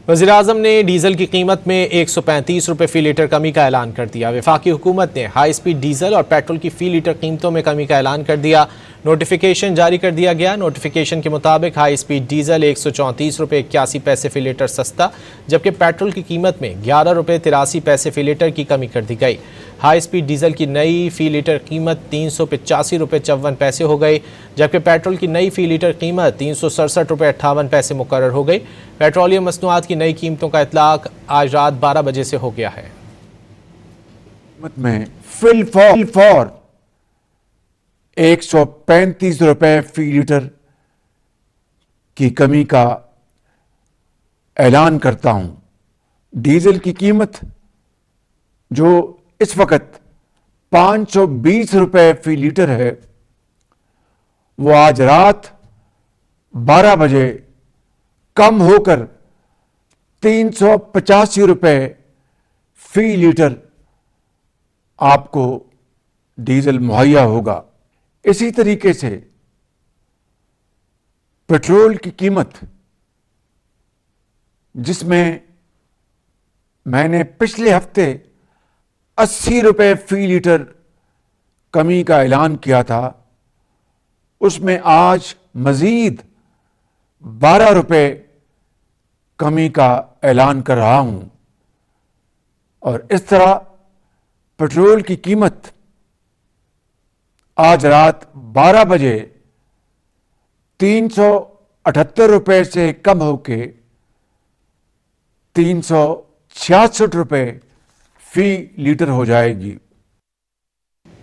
वज़ीर-ए-आज़म ने डीजल की कीमत में 135 रुपये फ़ी लीटर कमी का ऐलान कर दिया। वफाकी हुकूमत ने हाई स्पीड डीजल और पेट्रोल की फ़ी लीटर कीमतों में कमी का ऐलान कर दिया। नोटिफिकेशन जारी कर दिया गया। नोटिफिकेशन के मुताबिक हाई स्पीड डीजल 134 रुपये 81 पैसे फ़ी लीटर सस्ता, जबकि पेट्रोल की कीमत में 11 रुपये 83 पैसे फ़ी लीटर की कमी कर दी गई। हाई स्पीड डीजल की नई फ़ी लीटर कीमत 385 रुपये 54 पैसे हो गई, जबकि पेट्रोल की नई फ़ी लीटर कीमत 367 रुपये 58 पैसे मुकर्रर हो गई। पेट्रोलियम मसनूआत की नई कीमतों का इतलाक आज रात 12 बजे से हो गया है। में फिल फॉर 135 रुपये फी लीटर की कमी का ऐलान करता हूं। डीजल की कीमत जो इस वक्त 520 रुपये फी लीटर है, वो आज रात 12 बजे कम होकर 385 रुपये फी लीटर आपको डीजल मुहैया होगा। इसी तरीके से पेट्रोल की कीमत, जिसमें मैंने पिछले हफ्ते 80 रुपये फी लीटर कमी का ऐलान किया था, उसमें आज मजीद 12 रुपये कमी का ऐलान कर रहा हूं। और इस तरह पेट्रोल की कीमत आज रात 12 बजे 378 रुपये से कम होके 366 रुपये फी लीटर हो जाएगी।